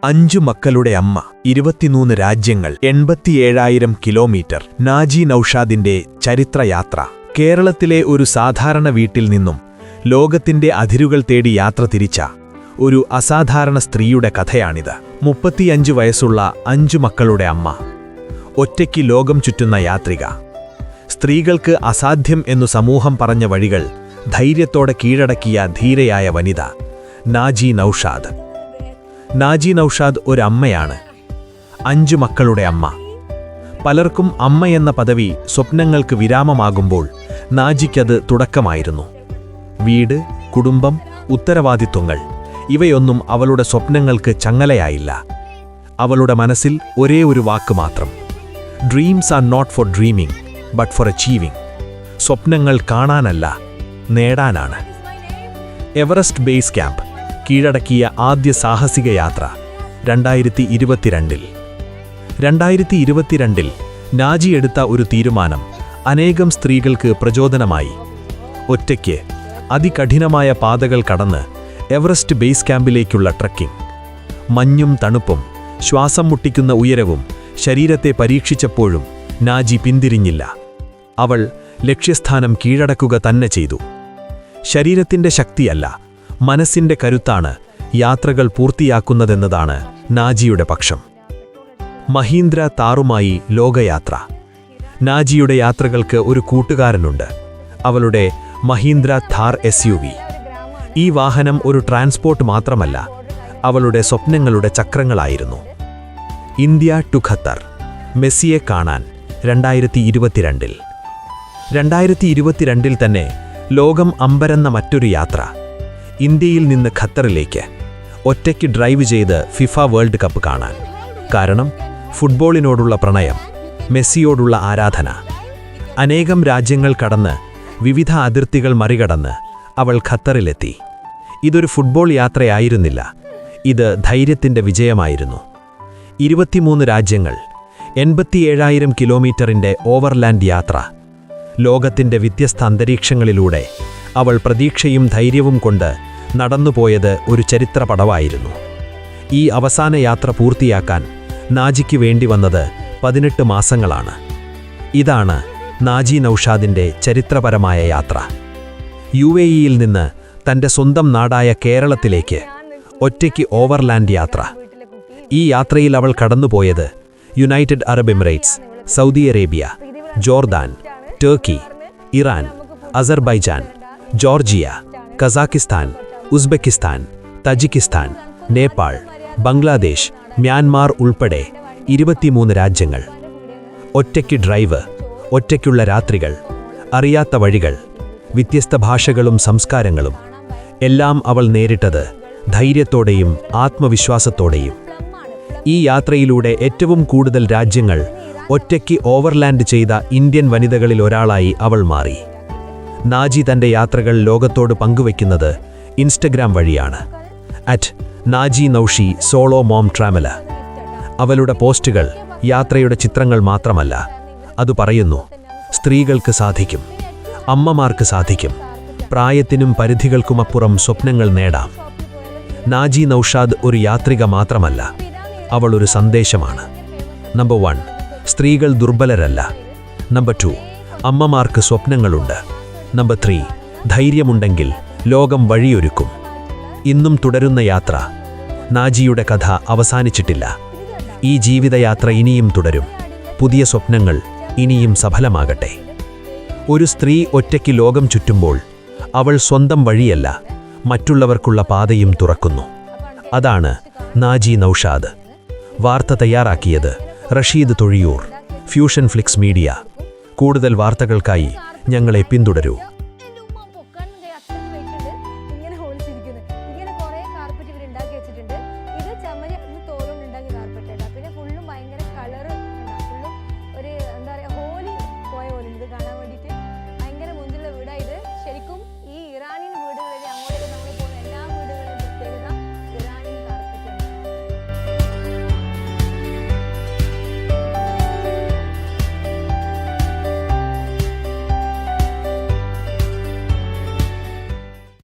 5 മക്കളുടെ അമ്മ, 23 രാജ്യങ്ങൾ, 87,000 കിലോമീറ്റർ. നാജി നൌഷാദിന്റെ ചരിത്രയാത്ര. കേരളത്തിലെ ഒരു സാധാരണ വീട്ടിൽ നിന്നും ലോകത്തിന്റെ അതിരുകൾ തേടി യാത്ര തിരിച്ച ഒരു അസാധാരണ സ്ത്രീയുടെ കഥയാണിത്. 35 വയസ്സുള്ള 5 മക്കളുടെ അമ്മ, ഒറ്റയ്ക്ക് ലോകം ചുറ്റുന്ന യാത്രിക. സ്ത്രീകൾക്ക് അസാധ്യം എന്നു സമൂഹം പറഞ്ഞ വഴികൾ ധൈര്യത്തോടെ കീഴടക്കിയ ധീരയായ വനിത നാജി നൌഷാദ്. നാജി നൌഷാദ് ഒരമ്മയാണ്, 5 മക്കളുടെ അമ്മ. പലർക്കും അമ്മയെന്ന പദവി സ്വപ്നങ്ങൾക്ക് വിരാമമാകുമ്പോൾ നാജിക്കത് തുടക്കമായിരുന്നു. വീട്, കുടുംബം, ഉത്തരവാദിത്വങ്ങൾ ഇവയൊന്നും അവളുടെ സ്വപ്നങ്ങൾക്ക് ചങ്ങലയായില്ല. അവളുടെ മനസ്സിൽ ഒരേ ഒരു വാക്ക് മാത്രം: dreams are not for dreaming but for achieving. സ്വപ്നങ്ങൾ കാണാനല്ല, നേടാനാണ്. എവറസ്റ്റ് ബേസ് ക്യാമ്പ് കീഴടക്കിയ ആദ്യ സാഹസിക യാത്ര 2022-ൽ. 2022-ൽ നാജി എടുത്ത ഒരു തീരുമാനം അനേകം സ്ത്രീകൾക്ക് പ്രചോദനമായി. ഒറ്റയ്ക്ക് അതികഠിനമായ പാതകൾ കടന്ന് എവറസ്റ്റ് ബേസ് ക്യാമ്പിലേക്കുള്ള ട്രക്കിംഗ്. മഞ്ഞും തണുപ്പും ശ്വാസം മുട്ടിക്കുന്ന ഉയരവും ശരീരത്തെ പരീക്ഷിച്ചപ്പോഴും നാജി പിന്തിരിഞ്ഞില്ല. അവൾ ലക്ഷ്യസ്ഥാനം കീഴടക്കുക തന്നെ ചെയ്തു. ശരീരത്തിന്റെ ശക്തിയല്ല, മനസ്സിന്റെ കരുത്താണ് യാത്രകൾ പൂർത്തിയാക്കുന്നതെന്നതാണ് നാജിയുടെ പക്ഷം. മഹീന്ദ്ര താറുമായി ലോകയാത്ര. നാജിയുടെ യാത്രകൾക്ക് ഒരു കൂട്ടുകാരനുണ്ട്, അവളുടെ മഹീന്ദ്ര ഥാർ SUV. ഈ വാഹനം ഒരു ട്രാൻസ്പോർട്ട് മാത്രമല്ല, അവളുടെ സ്വപ്നങ്ങളുടെ ചക്രങ്ങളായിരുന്നു. India to Qatar. മെസ്സിയെ കാണാൻ 2022-ൽ. 2022-ൽ തന്നെ ലോകം അമ്പരന്ന മറ്റൊരു യാത്ര. ഇന്ത്യയിൽ നിന്ന് ഖത്തറിലേക്ക് ഒറ്റയ്ക്ക് ഡ്രൈവ് ചെയ്ത് ഫിഫ വേൾഡ് കപ്പ് കാണാൻ. കാരണം ഫുട്ബോളിനോടുള്ള പ്രണയം, മെസ്സിയോടുള്ള ആരാധന. അനേകം രാജ്യങ്ങൾ കടന്ന്, വിവിധ അതിർത്തികൾ മറികടന്ന് അവൾ ഖത്തറിലെത്തി. ഇതൊരു ഫുട്ബോൾ യാത്രയായിരുന്നില്ല, ഇത് ധൈര്യത്തിന്റെ വിജയമായിരുന്നു. 23 രാജ്യങ്ങൾ, 87,000 കിലോമീറ്ററിന്റെ ഓവർലാൻഡ് യാത്ര. ലോകത്തിന്റെ വ്യത്യസ്ത അന്തരീക്ഷങ്ങളിലൂടെ അവൾ പ്രതീക്ഷയും ധൈര്യവും കൊണ്ട് നടന്നുപോയത് ഒരു ചരിത്ര പടവായിരുന്നു. ഈ അവസാന യാത്ര പൂർത്തിയാക്കാൻ നാജിക്ക് വേണ്ടി വന്നത് 18 മാസങ്ങളാണ്. ഇതാണ് നാജി നൌഷാദിന്റെ ചരിത്രപരമായ യാത്ര. UAE-യിൽ നിന്ന് തന്റെ സ്വന്തം നാടായ കേരളത്തിലേക്ക് ഒറ്റയ്ക്ക് ഓവർലാൻഡ് യാത്ര. ഈ യാത്രയിൽ അവൾ കടന്നുപോയത് United Arab Emirates, Saudi Arabia, Jordan, Turkey, Iran, Azerbaijan, Georgia, Kazakhstan, Uzbekistan, Tajikistan, Nepal, Bangladesh, Myanmar ഉൾപ്പെടെ 23 രാജ്യങ്ങൾ. ഒറ്റയ്ക്ക് ഡ്രൈവ്, ഒറ്റയ്ക്കുള്ള രാത്രികൾ, അറിയാത്ത വഴികൾ, വ്യത്യസ്ത ഭാഷകളും സംസ്കാരങ്ങളും എല്ലാം അവൾ നേരിട്ടത് ധൈര്യത്തോടെയും ആത്മവിശ്വാസത്തോടെയും. ഈ യാത്രയിലൂടെ ഏറ്റവും കൂടുതൽ രാജ്യങ്ങൾ ഒറ്റയ്ക്ക് ഓവർലാൻഡ് ചെയ്ത ഇന്ത്യൻ വനിതകളിൽ ഒരാളായി അവൾ മാറി. നാജി തന്റെ യാത്രകൾ ലോകത്തോട് പങ്കുവയ്ക്കുന്നത് ഇൻസ്റ്റഗ്രാം വഴിയാണ്. @Naji Naushi solo mom traveller. അവളുടെ പോസ്റ്റുകൾ യാത്രയുടെ ചിത്രങ്ങൾ മാത്രമല്ല, അത് പറയുന്നു: സ്ത്രീകൾക്ക് സാധിക്കും, അമ്മമാർക്ക് സാധിക്കും, പ്രായത്തിനും പരിധികൾക്കുമപ്പുറം സ്വപ്നങ്ങൾ നേടാം. നാജി നൌഷാദ് ഒരു യാത്രിക മാത്രമല്ല, അവൾ ഒരു സന്ദേശമാണ്. നമ്പർ 1, സ്ത്രീകൾ ദുർബലരല്ല. നമ്പർ 2, അമ്മമാർക്ക് സ്വപ്നങ്ങളുണ്ട്. നമ്പർ 3, ധൈര്യമുണ്ടെങ്കിൽ ലോകം വഴിയൊരുക്കും. ഇന്നും തുടരുന്ന യാത്ര. നാജിയുടെ കഥ അവസാനിച്ചിട്ടില്ല. ഈ ജീവിതയാത്ര ഇനിയും തുടരും. പുതിയ സ്വപ്നങ്ങൾ ഇനിയും സഫലമാകട്ടെ. ഒരു സ്ത്രീ ഒറ്റയ്ക്ക് ലോകം ചുറ്റുമ്പോൾ അവൾ സ്വന്തം വഴിയല്ല, മറ്റുള്ളവർക്കുള്ള പാതയും തുറക്കുന്നു. അതാണ് നാജി നൌഷാദ്. വാർത്ത തയ്യാറാക്കിയത് Rasheed Thozhiyur, fusion flicks media. കൂടുതൽ വാർത്തകൾക്കായി ഞങ്ങളെ പിന്തുടരൂ.